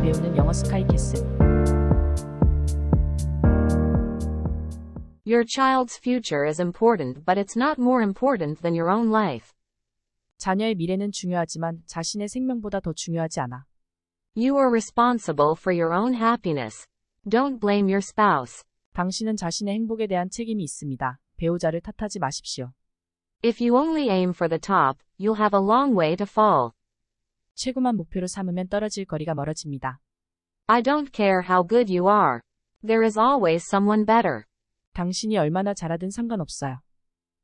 배우는 영어 스카이 캐슬. Your child's future is important, but it's not more important than your own life. 자녀의 미래는 중요하지만 자신의 생명보다 더 중요하지 않아. You are responsible for your own happiness. Don't blame your spouse. 당신은 자신의 행복에 대한 책임이 있습니다. 배우자를 탓하지 마십시오. If you only aim for the top, you'll have a long way to fall. 최고만 목표로 삼으면 떨어질 거리가 멀어집니다. I don't care how good you are. There is always someone better. 당신이 얼마나 잘하든 상관없어요.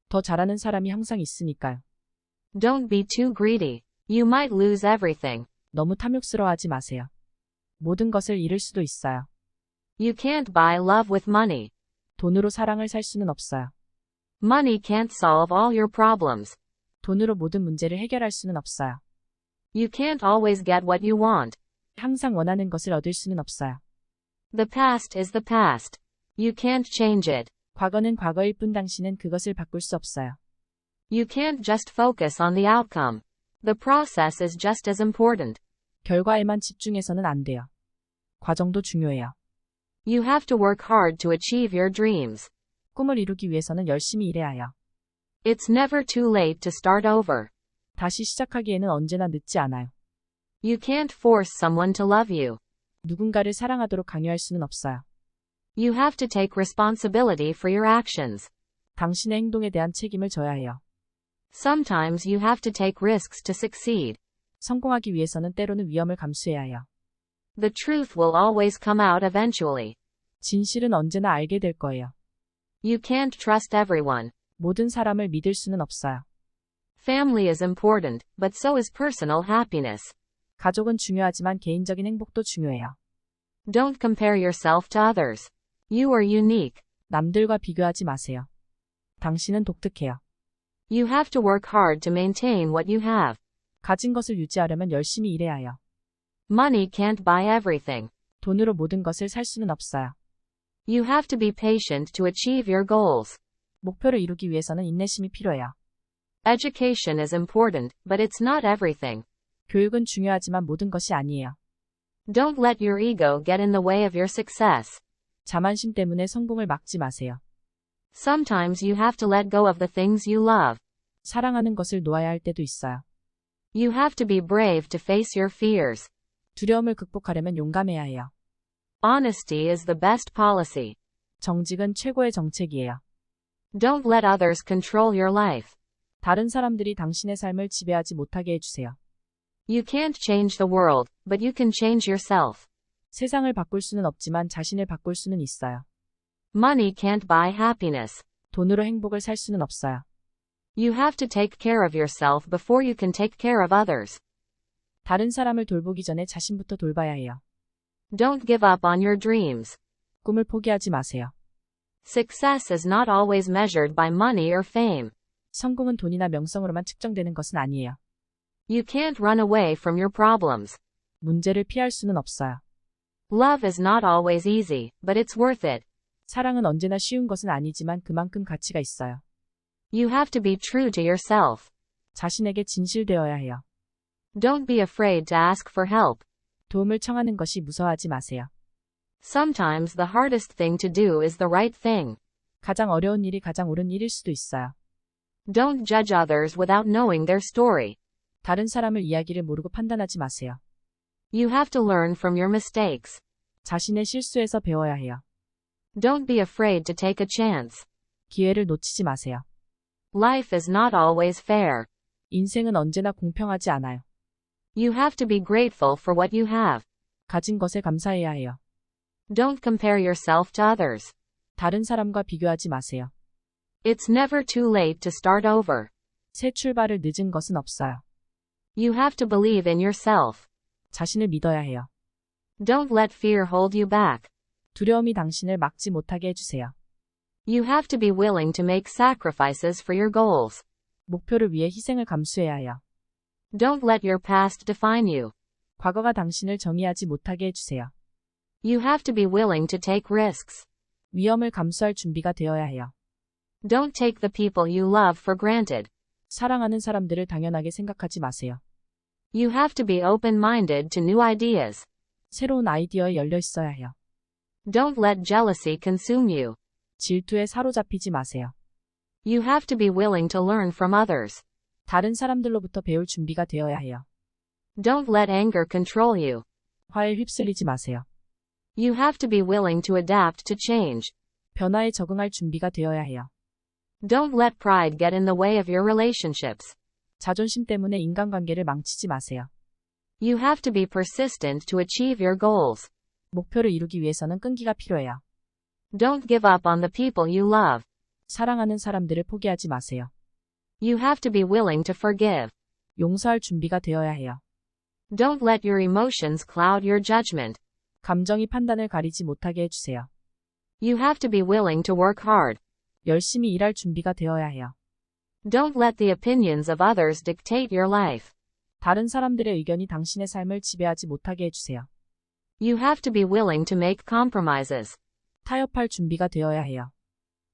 더 잘하는 사람이 항상 있으니까요. Don't be too greedy. You might lose everything. 너무 탐욕스러워하지 마세요. 모든 것을 잃을 수도 있어요. You can't buy love with money. 돈으로 사랑을 살 수는 없어요. Money can't solve all your problems. 돈으로 모든 문제를 해결할 수는 없어요. You can't always get what you want. 항상 원하는 것을 얻을 수는 없어요. The past is the past. You can't change it. 과거는 과거일 뿐 당신은 그것을 바꿀 수 없어요. You can't just focus on the outcome. The process is just as important. 결과에만 집중해서는 안 돼요. 과정도 중요해요. You have to work hard to achieve your dreams. 꿈을 이루기 위해서는 열심히 일해야 해요. It's never too late to start over. 다시 시작하기에는 언제나 늦지 않아요. You can't force someone to love you. 누군가를 사랑하도록 강요할 수는 없어요. You have to take responsibility for your actions. 당신의 행동에 대한 책임을 져야 해요. Sometimes you have to take risks to succeed. 성공하기 위해서는 때로는 위험을 감수해야 해요. The truth will always come out eventually. 진실은 언제나 알게 될 거예요. You can't trust everyone. 모든 사람을 믿을 수는 없어요. Family is important, but so is personal happiness. 가족은 중요하지만 개인적인 행복도 중요해요. Don't compare yourself to others. You are unique. 남들과 비교하지 마세요. 당신은 독특해요. You have to work hard to maintain what you have. 가진 것을 유지하려면 열심히 일해야 해요. Money can't buy everything. 돈으로 모든 것을 살 수는 없어요. You have to be patient to achieve your goals. 목표를 이루기 위해서는 인내심이 필요해요. Education is important, but it's not everything. 교육은 중요하지만 모든 것이 아니에요. Don't let your ego get in the way of your success. 자만심 때문에 성공을 막지 마세요. Sometimes you have to let go of the things you love. 사랑하는 것을 놓아야 할 때도 있어요. You have to be brave to face your fears. 두려움을 극복하려면 용감해야 해요. Honesty is the best policy. 정직은 최고의 정책이에요. Don't let others control your life. 다른 사람들이 당신의 삶을 지배하지 못하게 해주세요. You can't change the world, but you can change yourself. 세상을 바꿀 수는 없지만 자신을 바꿀 수는 있어요. Money can't buy happiness. 돈으로 행복을 살 수는 없어요. You have to take care of yourself before you can take care of others. 다른 사람을 돌보기 전에 자신부터 돌봐야 해요. Don't give up on your dreams. 꿈을 포기하지 마세요. Success is not always measured by money or fame. 성공은 돈이나 명성으로만 측정되는 것은 아니에요. You can't run away from your problems. 문제를 피할 수는 없어요. Love is not always easy, but it's worth it. 사랑은 언제나 쉬운 것은 아니지만 그만큼 가치가 있어요. You have to be true to yourself. 자신에게 진실되어야 해요. Don't be afraid to ask for help. 도움을 청하는 것이 무서워하지 마세요. Sometimes the hardest thing to do is the right thing. 가장 어려운 일이 가장 옳은 일일 수도 있어요. Don't judge others without knowing their story. 다른 사람을 이야기를 모르고 판단하지 마세요. You have to learn from your mistakes. 자신의 실수에서 배워야 해요. Don't be afraid to take a chance. 기회를 놓치지 마세요. Life is not always fair. 인생은 언제나 공평하지 않아요. You have to be grateful for what you have. 가진 것에 감사해야 해요. Don't compare yourself to others. 다른 사람과 비교하지 마세요. It's never too late to start over. 새 출발을 늦은 것은 없어요. You have to believe in yourself. 자신을 믿어야 해요. Don't let fear hold you back. 두려움이 당신을 막지 못하게 해주세요. You have to be willing to make sacrifices for your goals. 목표를 위해 희생을 감수해야 해요. Don't let your past define you. 과거가 당신을 정의하지 못하게 해주세요. You have to be willing to take risks. 위험을 감수할 준비가 되어야 해요. Don't take the people you love for granted. 사랑하는 사람들을 당연하게 생각하지 마세요. You have to be open-minded to new ideas. 새로운 아이디어에 열려 있어야 해요. Don't let jealousy consume you. 질투에 사로잡히지 마세요. You have to be willing to learn from others. 다른 사람들로부터 배울 준비가 되어야 해요. Don't let anger control you. 화에 휩쓸리지 마세요. You have to be willing to adapt to change. 변화에 적응할 준비가 되어야 해요. Don't let pride get in the way of your relationships. 자존심 때문에 인간관계를 망치지 마세요. You have to be persistent to achieve your goals. 목표를 이루기 위해서는 끈기가 필요해요. Don't give up on the people you love. 사랑하는 사람들을 포기하지 마세요. You have to be willing to forgive. 용서할 준비가 되어야 해요. Don't let your emotions cloud your judgment. 감정이 판단을 가리지 못하게 해주세요. You have to be willing to work hard. 열심히 일할 준비가 되어야 해요. Don't let the opinions of others dictate your life. 다른 사람들의 의견이 당신의 삶을 지배하지 못하게 해주세요. You have to be willing to make compromises. 타협할 준비가 되어야 해요.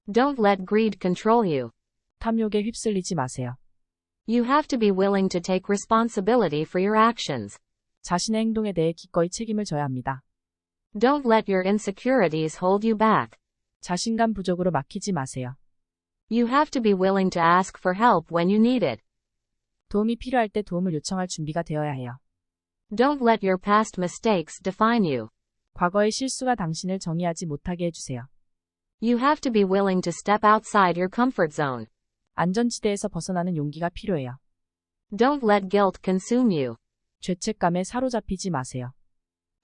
Don't let greed control you. 탐욕에 휩쓸리지 마세요. You have to be willing to take responsibility for your actions. 자신의 행동에 대해 기꺼이 책임을 져야 합니다. Don't let your insecurities hold you back. 자신감 부족으로 막히지 마세요. You have to be willing to ask for help when you need it. 도움이 필요할 때 도움을 요청할 준비가 되어야 해요. Don't let your past mistakes define you. 과거의 실수가 당신을 정의하지 못하게 해주세요. You have to be willing to step outside your comfort zone. 안전지대에서 벗어나는 용기가 필요해요. Don't let guilt consume you. 죄책감에 사로잡히지 마세요.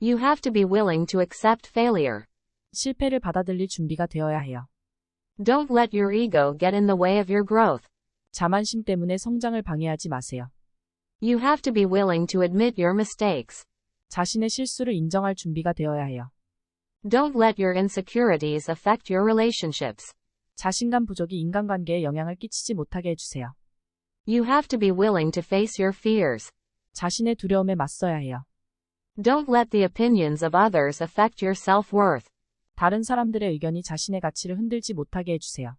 You have to be willing to accept failure. 실패를 받아들일 준비가 되어야 해요. Don't let your ego get in the way of your growth. 자만심 때문에 성장을 방해하지 마세요. You have to be willing to admit your mistakes. 자신의 실수를 인정할 준비가 되어야 해요. Don't let your insecurities affect your relationships. 자신감 부족이 인간관계에 영향을 끼치지 못하게 해주세요. You have to be willing to face your fears. 자신의 두려움에 맞서야 해요. Don't let the opinions of others affect your self-worth. 다른 사람들의 의견이 자신의 가치를 흔들지 못하게 해주세요.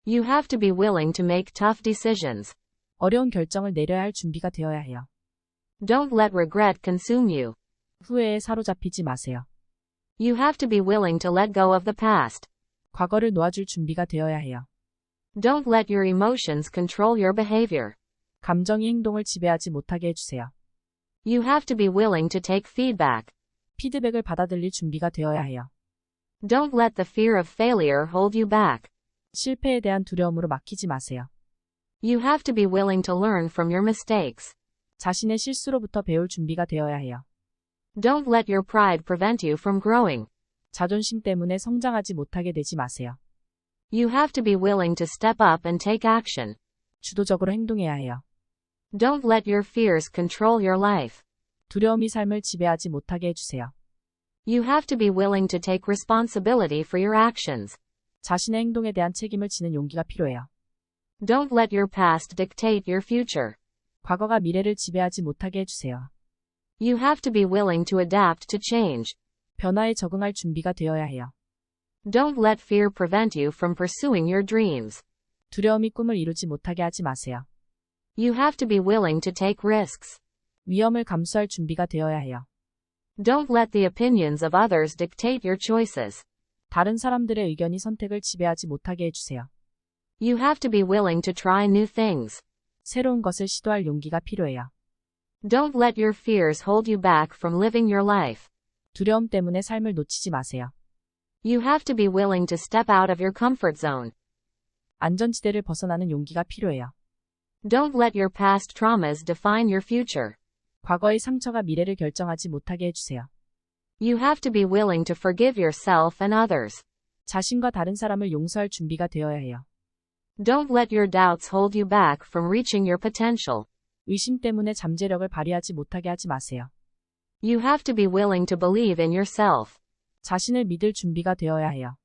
You have to be willing to make tough decisions. 어려운 결정을 내려야 할 준비가 되어야 해요. Don't let regret consume you. 후회에 사로잡히지 마세요. You have to be willing to let go of the past. 과거를 놓아줄 준비가 되어야 해요. Don't let your emotions control your behavior. 감정이 행동을 지배하지 못하게 해주세요. You have to be willing to take feedback. 피드백을 받아들일 준비가 되어야 해요. Don't let the fear of failure hold you back. 실패에 대한 두려움으로 막히지 마세요. You have to be willing to learn from your mistakes. 자신의 실수로부터 배울 준비가 되어야 해요. Don't let your pride prevent you from growing. 자존심 때문에 성장하지 못하게 되지 마세요. You have to be willing to step up and take action. 주도적으로 행동해야 해요. Don't let your fears control your life. 두려움이 삶을 지배하지 못하게 해주세요. You have to be willing to take responsibility for your actions. 자신의 행동에 대한 책임을 지는 용기가 필요해요. Don't let your past dictate your future. 과거가 미래를 지배하지 못하게 해주세요. You have to be willing to adapt to change. 변화에 적응할 준비가 되어야 해요. Don't let fear prevent you from pursuing your dreams. 두려움이 꿈을 이루지 못하게 하지 마세요. You have to be willing to take risks. 위험을 감수할 준비가 되어야 해요. Don't let the opinions of others dictate your choices. 다른 사람들의 의견이 선택을 지배하지 못하게 해주세요. You have to be willing to try new things. 새로운 것을 시도할 용기가 필요해요. Don't let your fears hold you back from living your life. 두려움 때문에 삶을 놓치지 마세요. You have to be willing to step out of your comfort zone. 안전지대를 벗어나는 용기가 필요해요. Don't let your past traumas define your future. 과거의 상처가 미래를 결정하지 못하게 해주세요. You have to be willing to forgive yourself and others. 자신과 다른 사람을 용서할 준비가 되어야 해요. Don't let your doubts hold you back from reaching your potential. 의심 때문에 잠재력을 발휘하지 못하게 하지 마세요. You have to be willing to believe in yourself. 자신을 믿을 준비가 되어야 해요.